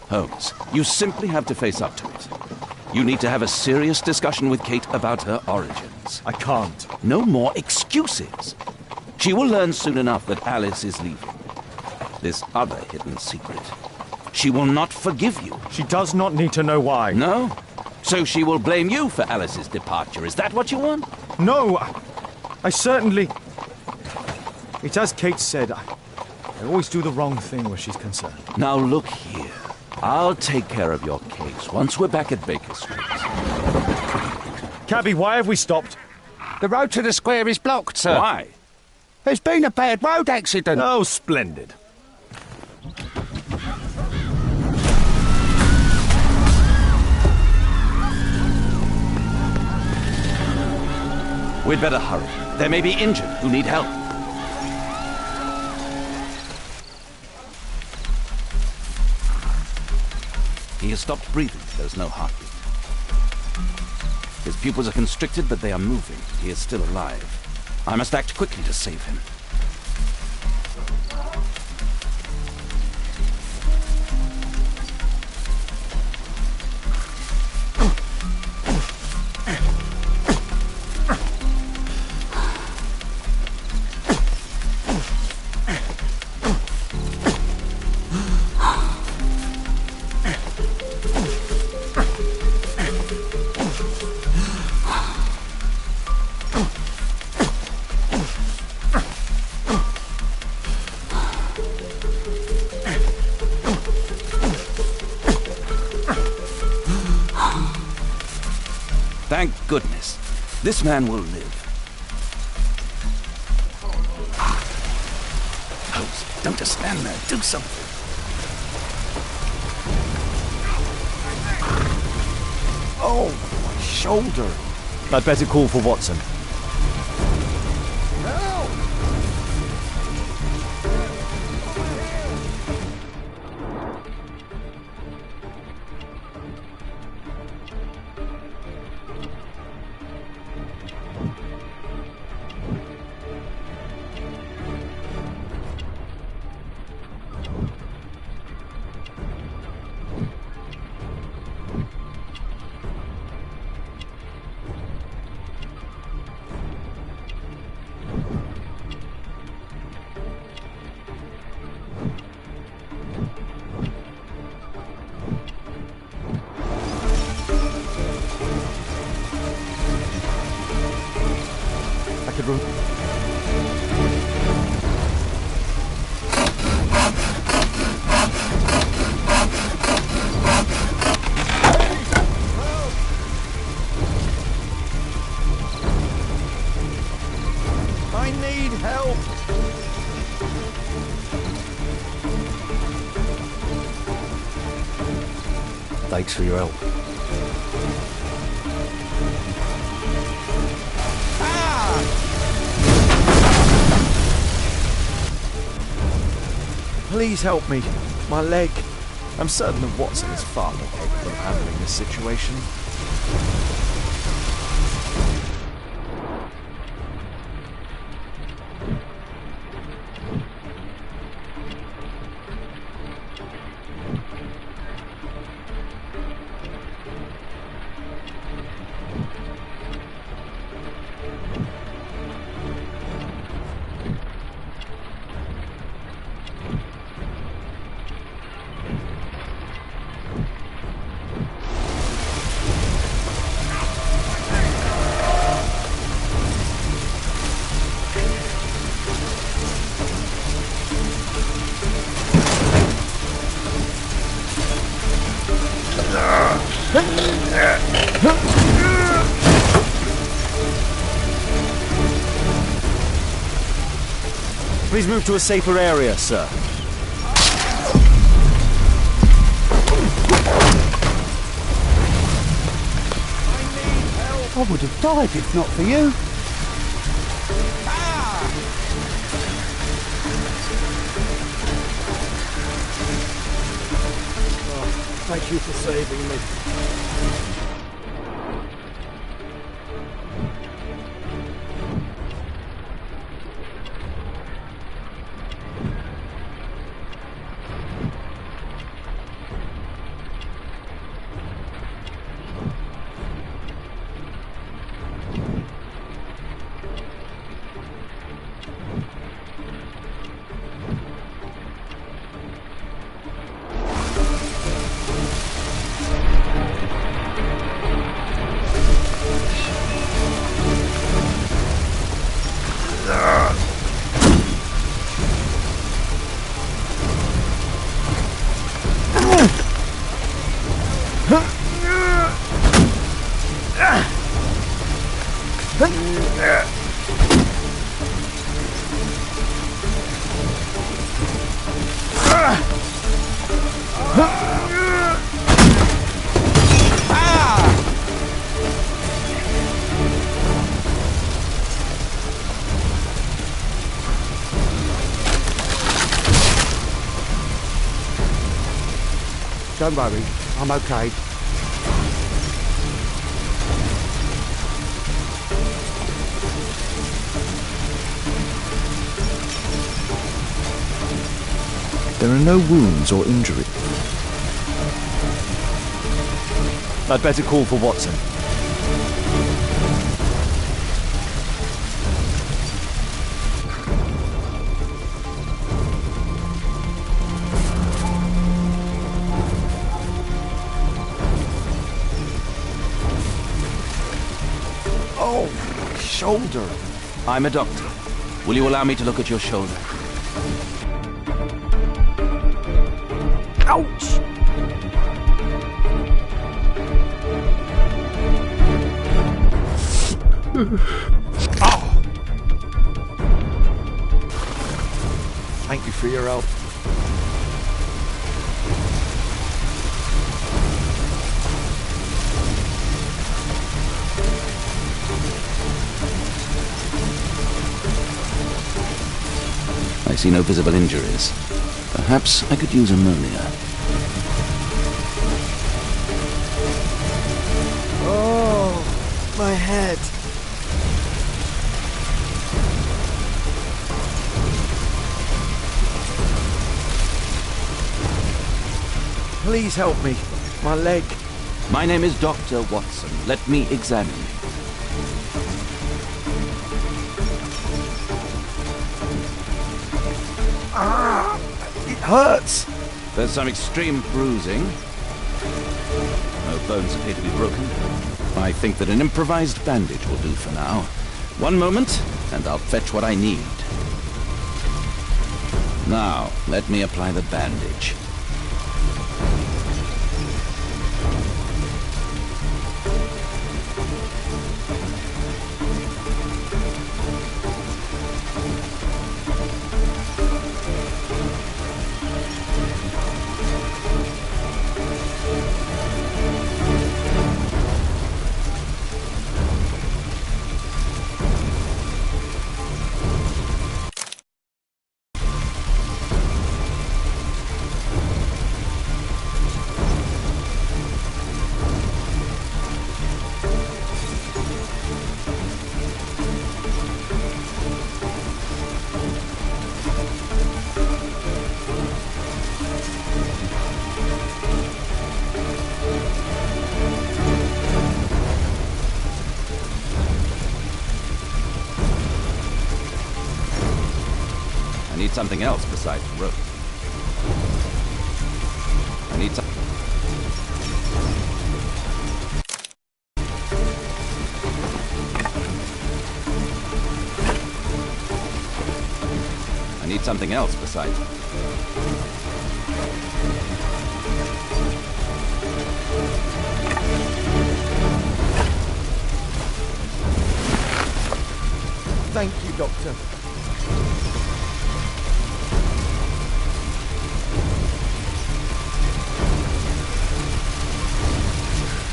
Holmes, you simply have to face up to it. You need to have a serious discussion with Kate about her origins. I can't. No more excuses. She will learn soon enough that Alice is leaving. This other hidden secret. She will not forgive you. She does not need to know why. No? So she will blame you for Alice's departure. Is that what you want? No, I certainly... It's as Kate said, I always do the wrong thing where she's concerned. Now look here. I'll take care of your case once we're back at Baker Street. Cabby, why have we stopped? The road to the square is blocked, sir. Why? There's been a bad road accident. Oh, splendid. We'd better hurry. There may be injured who need help. He has stopped breathing. There's no heartbeat. His pupils are constricted, but they are moving. He is still alive. I must act quickly to save him. Thank goodness. This man will live. Holmes, don't just stand there. Do something. Oh, my shoulder. I'd better call for Watson. I need help! Thanks for your help. Please help me. My leg. I'm certain that Watson is far more capable of handling this situation. Please move to a safer area, sir. I would have died if not for you. Thank you for saving me. Don't worry, I'm okay. There are no wounds or injury. I'd better call for Watson. Oh, shoulder. I'm a doctor. Will you allow me to look at your shoulder? Ouch! Oh. Thank you for your help. I see no visible injuries. Perhaps I could use ammonia. Oh, my head. Please help me. My leg. My name is Dr. Watson. Let me examine you. It hurts. There's some extreme bruising. No bones appear to be broken. I think that an improvised bandage will do for now. One moment, and I'll fetch what I need. Now, let me apply the bandage. I need something else besides rope. I need some... I need something else besides... Thank you, Doctor.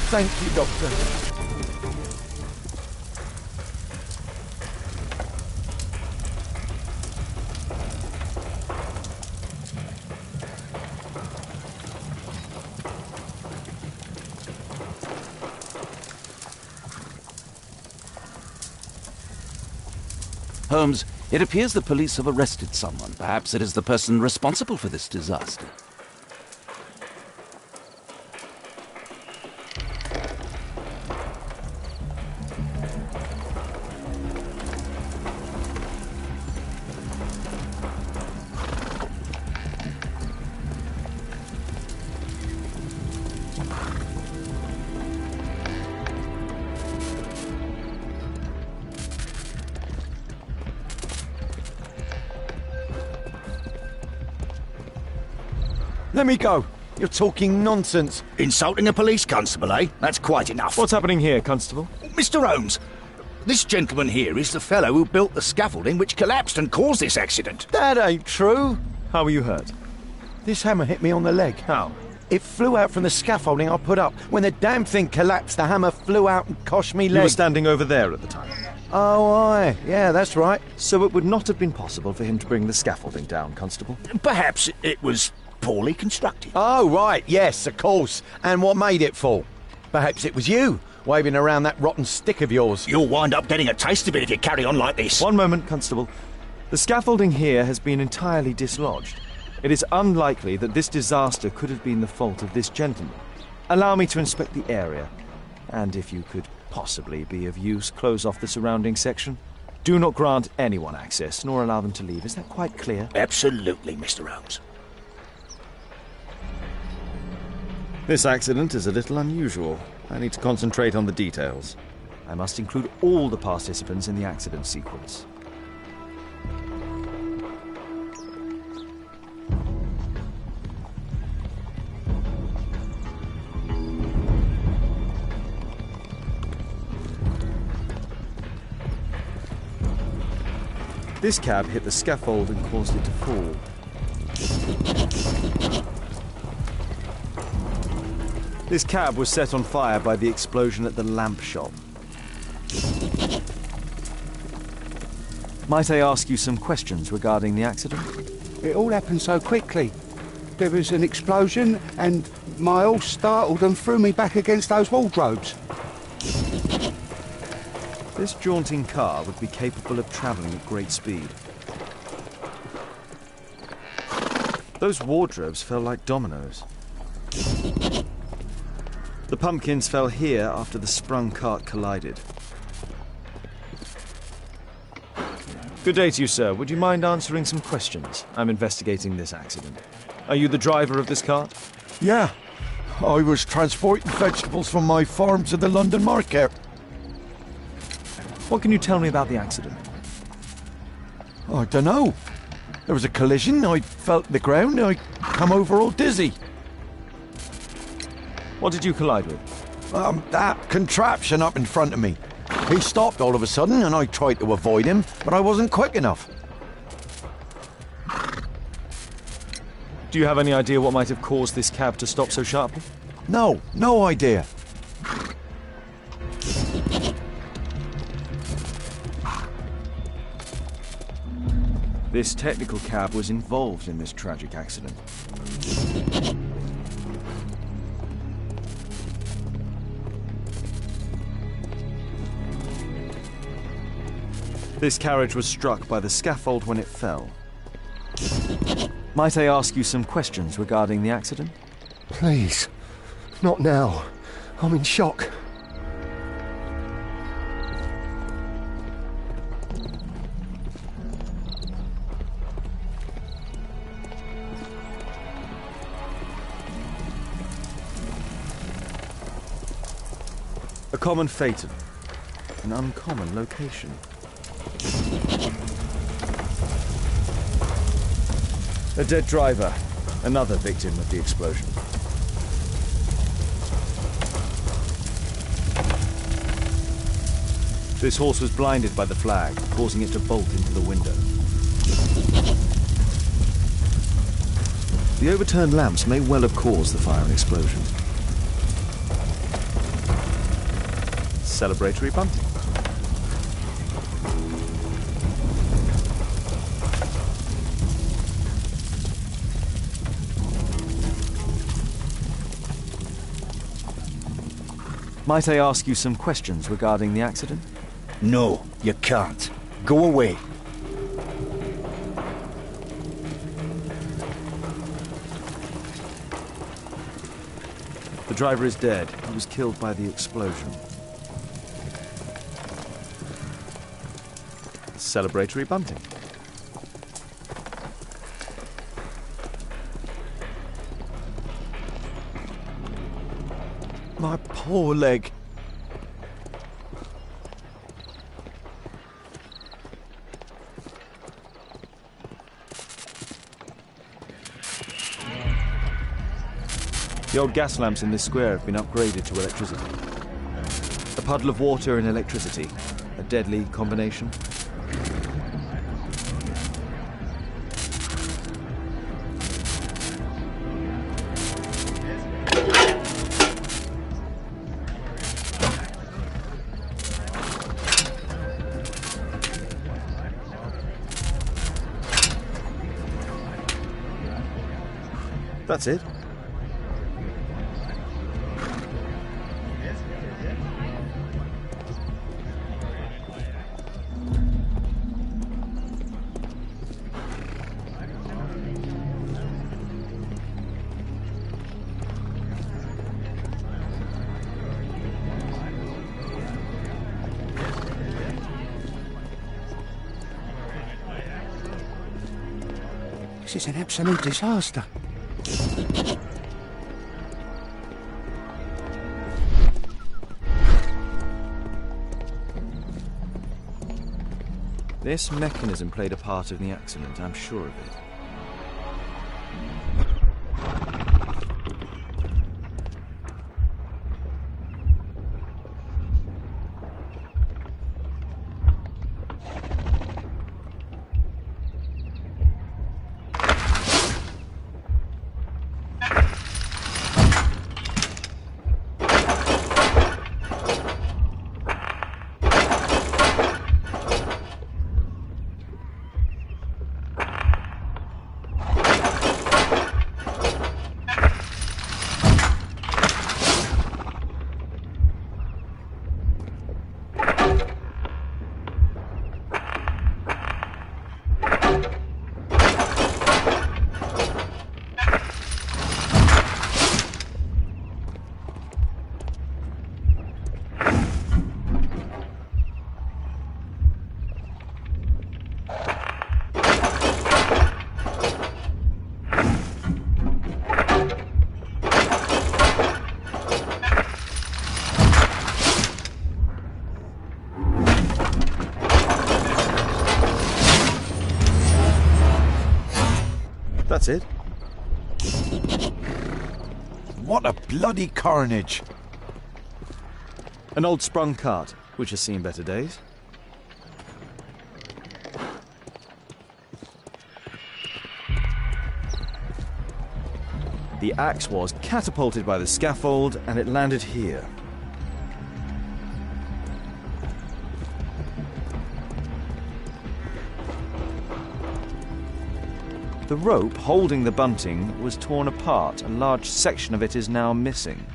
Thank you, Doctor. Holmes, it appears the police have arrested someone. Perhaps it is the person responsible for this disaster. Let me go. You're talking nonsense. Insulting a police constable, eh? That's quite enough. What's happening here, Constable? Mr. Holmes, this gentleman here is the fellow who built the scaffolding which collapsed and caused this accident. That ain't true. How were you hurt? This hammer hit me on the leg. How? It flew out from the scaffolding I put up. When the damn thing collapsed, the hammer flew out and cost me leg. You were standing over there at the time. Oh, aye. Yeah, that's right. So it would not have been possible for him to bring the scaffolding down, Constable? Perhaps it was poorly constructed. Oh, right. Yes, of course. And what made it fall? Perhaps it was you, waving around that rotten stick of yours. You'll wind up getting a taste of it if you carry on like this. One moment, Constable. The scaffolding here has been entirely dislodged. It is unlikely that this disaster could have been the fault of this gentleman. Allow me to inspect the area. And if you could possibly be of use, close off the surrounding section. Do not grant anyone access, nor allow them to leave. Is that quite clear? Absolutely, Mr. Holmes. This accident is a little unusual. I need to concentrate on the details. I must include all the participants in the accident sequence. This cab hit the scaffold and caused it to fall. This cab was set on fire by the explosion at the lamp shop. Might I ask you some questions regarding the accident? It all happened so quickly. There was an explosion, and my horse startled and threw me back against those wardrobes. This jaunting car would be capable of travelling at great speed. Those wardrobes fell like dominoes. The pumpkins fell here after the sprung cart collided. Good day to you, sir. Would you mind answering some questions? I'm investigating this accident. Are you the driver of this cart? Yeah. I was transporting vegetables from my farm to the London market. What can you tell me about the accident? I don't know. There was a collision, I felt the ground, I come over all dizzy. What did you collide with? That contraption up in front of me. He stopped all of a sudden and I tried to avoid him, but I wasn't quick enough. Do you have any idea what might have caused this cab to stop so sharply? No idea. This technical cab was involved in this tragic accident. This carriage was struck by the scaffold when it fell. Might I ask you some questions regarding the accident? Please, not now. I'm in shock. A common phaeton. An uncommon location. A dead driver. Another victim of the explosion. This horse was blinded by the flag, causing it to bolt into the window. The overturned lamps may well have caused the fire and explosion. Celebratory bunting. Might I ask you some questions regarding the accident? No, you can't. Go away. The driver is dead. He was killed by the explosion. Celebratory bunting. My poor leg. The old gas lamps in this square have been upgraded to electricity. A puddle of water and electricity. A deadly combination. That's it. This is an absolute disaster. This mechanism played a part in the accident, I'm sure of it. That's it. What a bloody carnage! An old sprung cart, which has seen better days. The axe was catapulted by the scaffold, and it landed here. The rope holding the bunting was torn apart. A large section of it is now missing.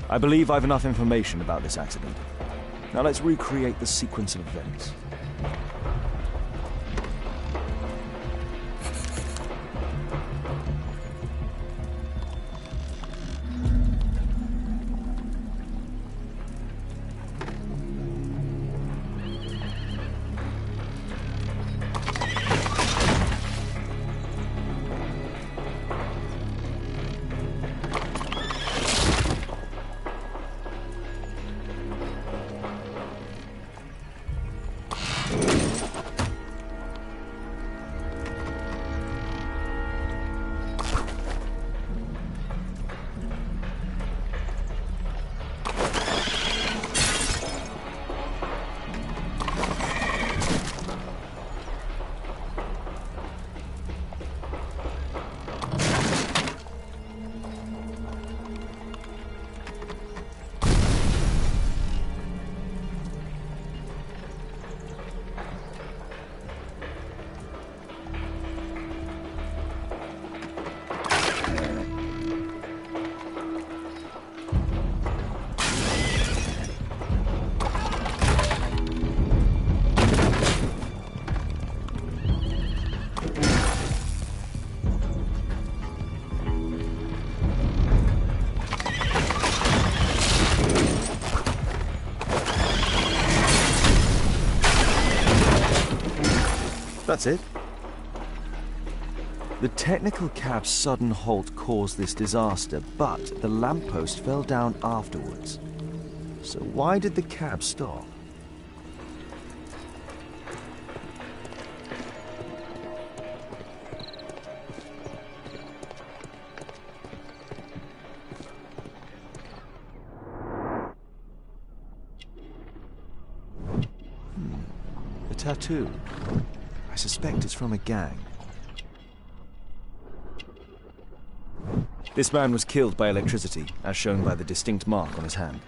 I believe I've enough information about this accident. Now let's recreate the sequence of events. That's it. The technical cab's sudden halt caused this disaster, but the lamppost fell down afterwards. So why did the cab stop? The tattoo. I suspect it's from a gang. This man was killed by electricity, as shown by the distinct mark on his hand.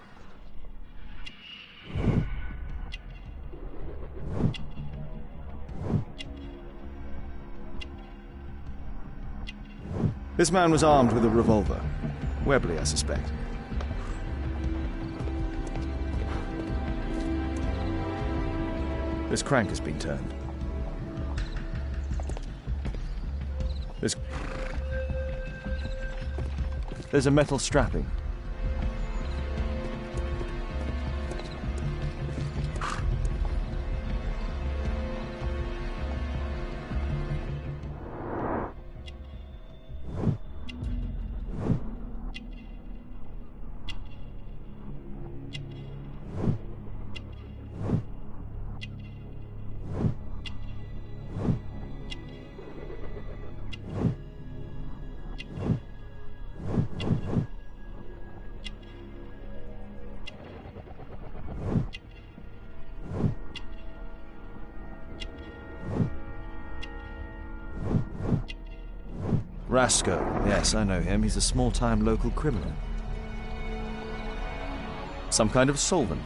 This man was armed with a revolver. Webley, I suspect. This crank has been turned. There's a metal strapping. Rasco. Yes, I know him. He's a small-time local criminal. Some kind of solvent.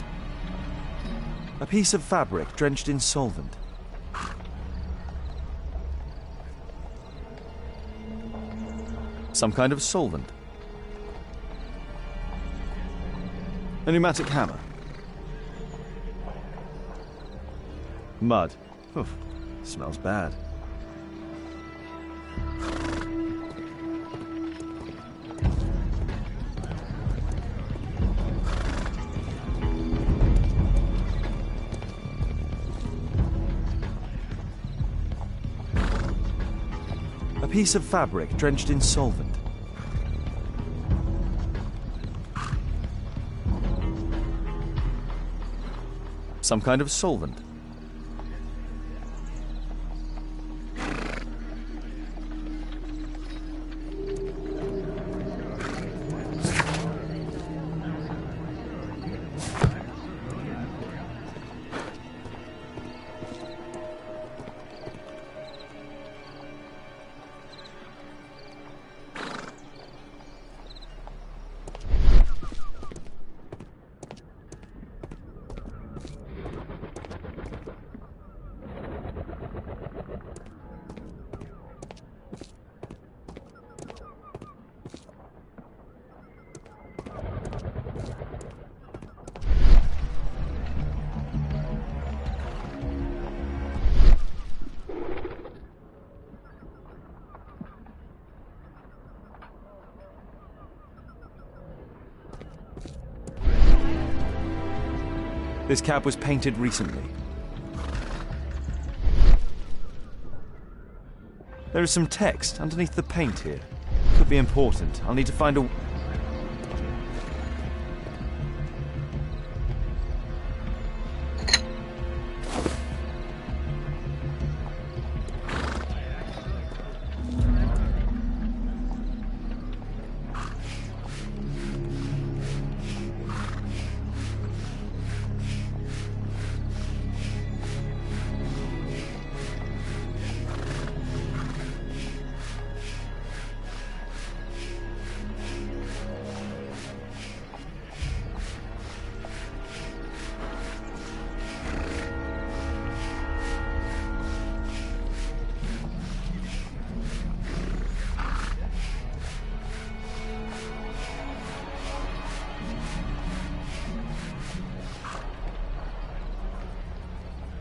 A piece of fabric drenched in solvent. Some kind of solvent. A pneumatic hammer. Mud. Oof, smells bad. A piece of fabric drenched in solvent. Some kind of solvent. This cab was painted recently. There is some text underneath the paint here. Could be important. I'll need to find a...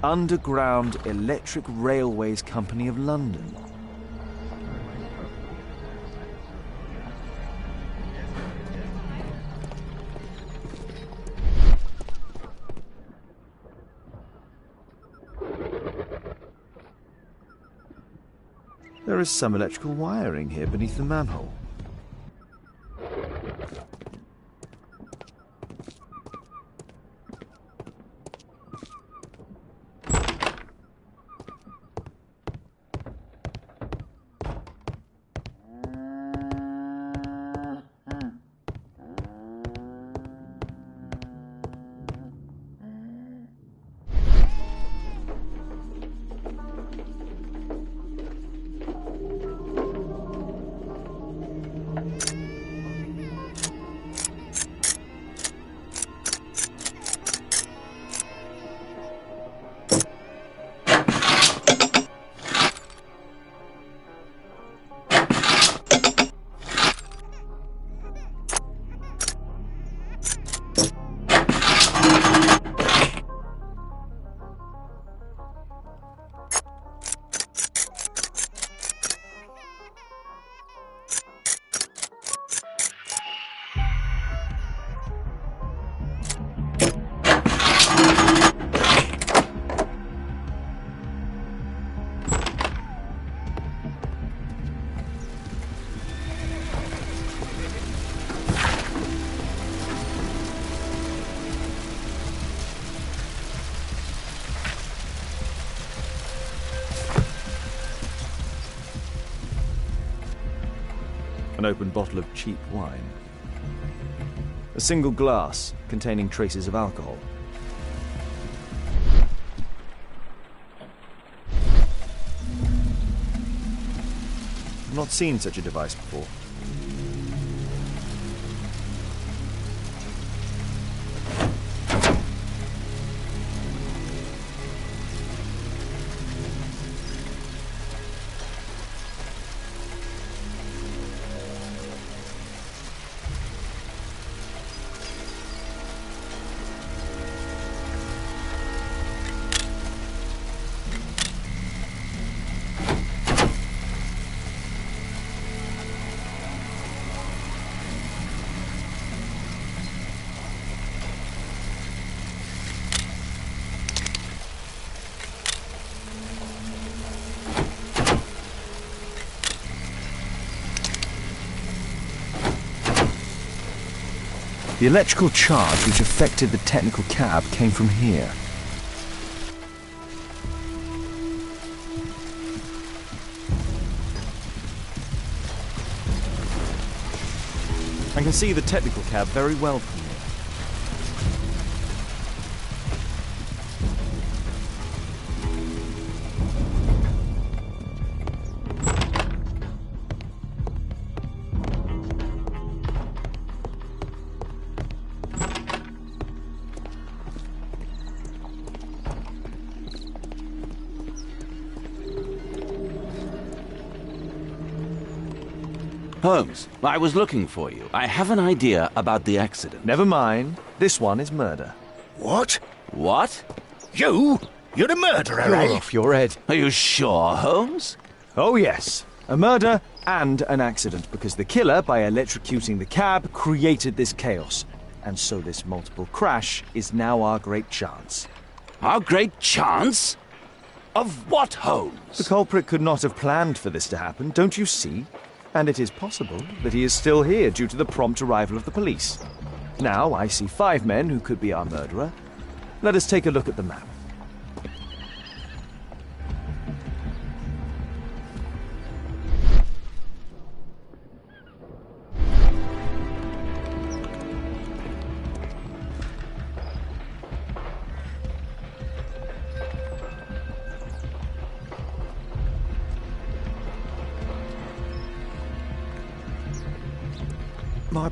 Underground Electric Railways Company of London. There is some electrical wiring here beneath the manhole. An open bottle of cheap wine. A single glass containing traces of alcohol. I've not seen such a device before. The electrical charge which affected the technical cab came from here. I can see the technical cab very well from here. Holmes, I was looking for you. I have an idea about the accident. Never mind. This one is murder. What? What? You? You're a murderer, You're eh? off your head. Are you sure, Holmes? Oh yes. A murder and an accident, because the killer, by electrocuting the cab, created this chaos. And so this multiple crash is now our great chance. Our great chance? Of what, Holmes? The culprit could not have planned for this to happen, don't you see? And it is possible that he is still here due to the prompt arrival of the police. Now I see 5 men who could be our murderer. Let us take a look at the map. My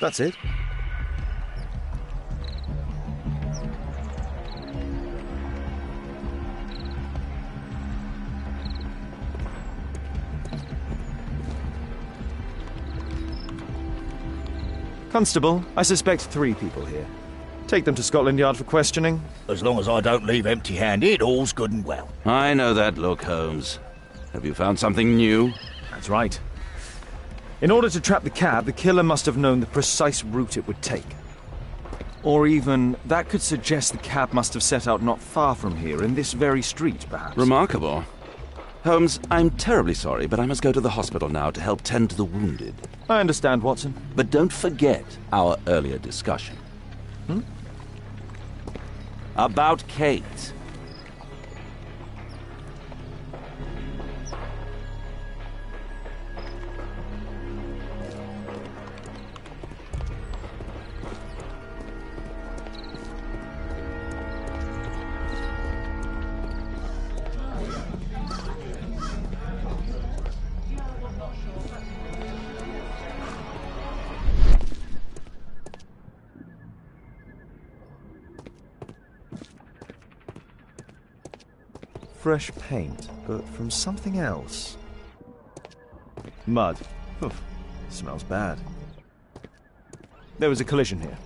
That's it. Constable, I suspect 3 people here. Take them to Scotland Yard for questioning. As long as I don't leave empty-handed, all's good and well. I know that look, Holmes. Have you found something new? That's right. In order to trap the cab, the killer must have known the precise route it would take. Or even, that could suggest the cab must have set out not far from here, in this very street, perhaps. Remarkable. Holmes, I'm terribly sorry, but I must go to the hospital now to help tend to the wounded. I understand, Watson. But don't forget our earlier discussion. About Kate. Fresh paint, but from something else. Mud. Oof. Smells bad. There was a collision here.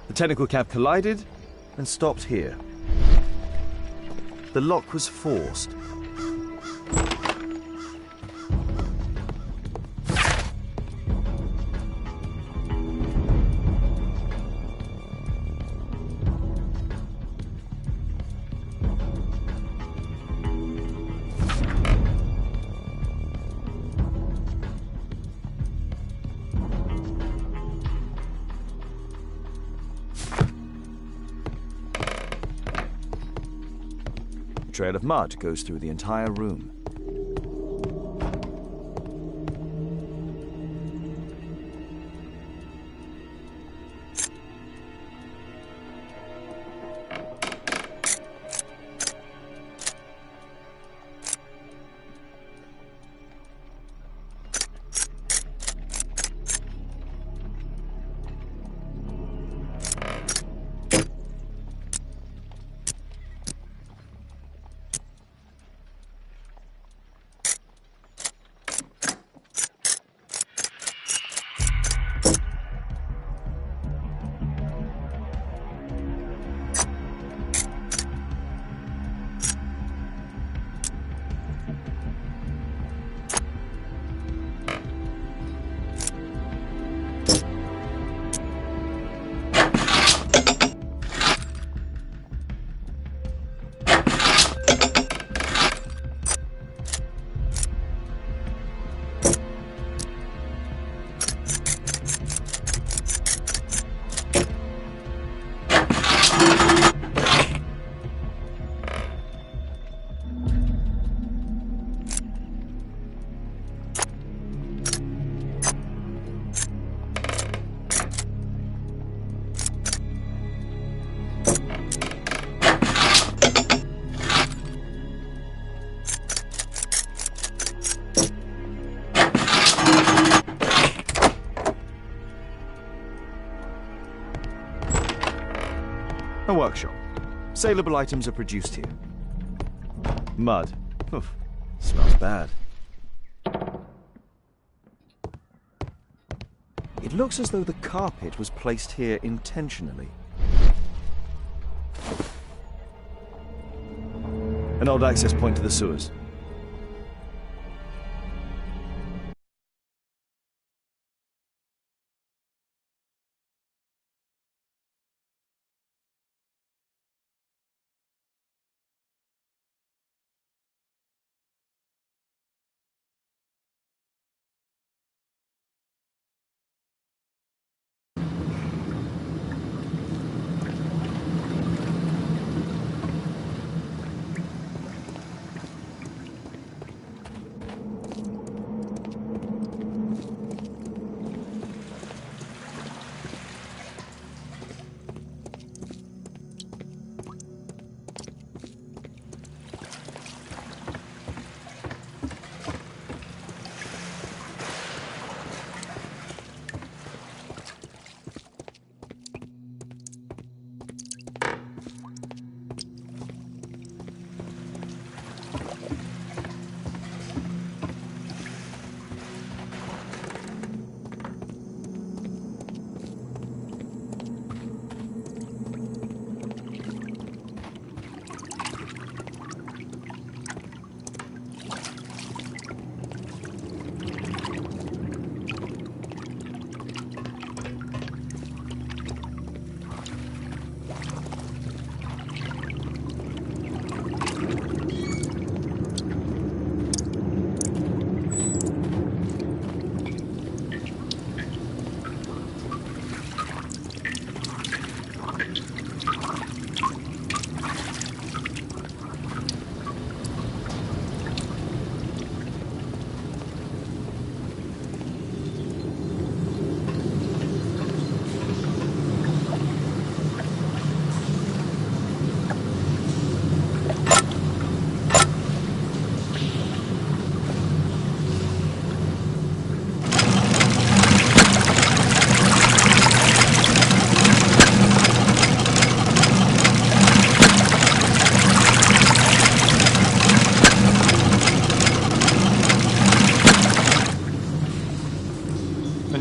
The technical cab collided and stopped here. The lock was forced. A trail of mud goes through the entire room. A workshop. Saleable items are produced here. Mud. Oof. Smells bad. It looks as though the carpet was placed here intentionally. An old access point to the sewers.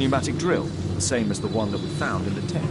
pneumatic drill, the same as the one that we found in the tent.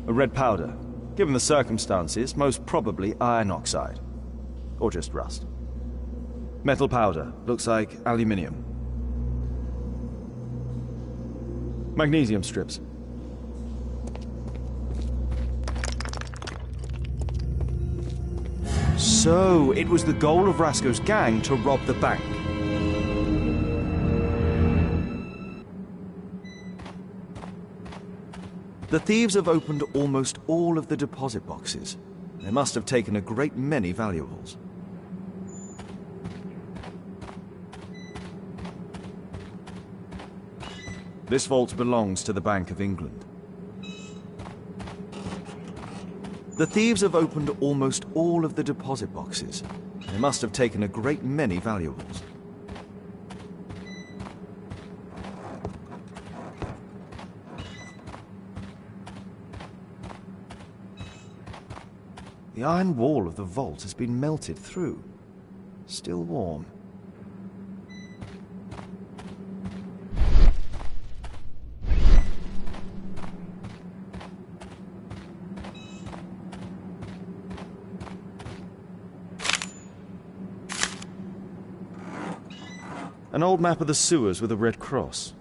A red powder. Given the circumstances, most probably iron oxide. Or just rust. Metal powder. Looks like aluminium. Magnesium strips. So, it was the goal of Rasco's gang to rob the bank. The thieves have opened almost all of the deposit boxes. They must have taken a great many valuables. This vault belongs to the Bank of England. The thieves have opened almost all of the deposit boxes. They must have taken a great many valuables. The iron wall of the vault has been melted through. Still warm. An old map of the sewers with a red cross.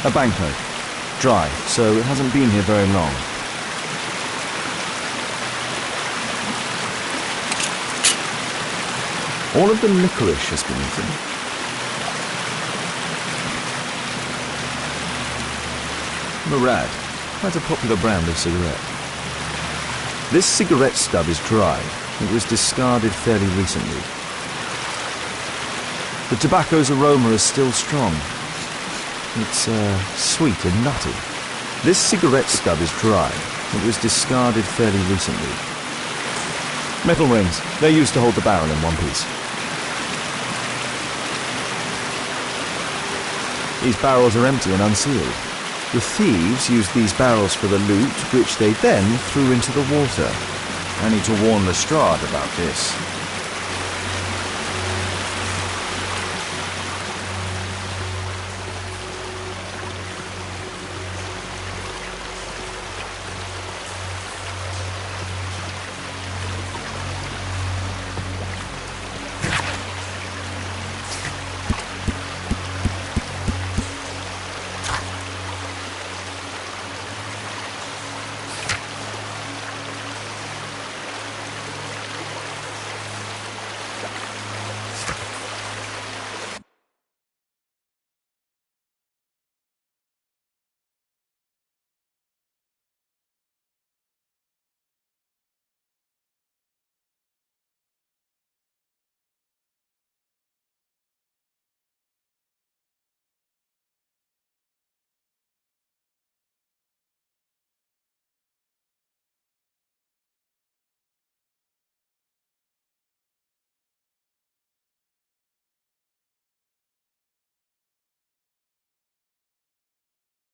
A banknote. Dry, so it hasn't been here very long. All of the licorice has been eaten. Murad, quite a popular brand of cigarette. This cigarette stub is dry. It was discarded fairly recently. The tobacco's aroma is still strong. It's sweet and nutty. This cigarette stub is dry. It was discarded fairly recently. Metal rings. They're used to hold the barrel in one piece. These barrels are empty and unsealed. The thieves used these barrels for the loot, which they then threw into the water. I need to warn Lestrade about this.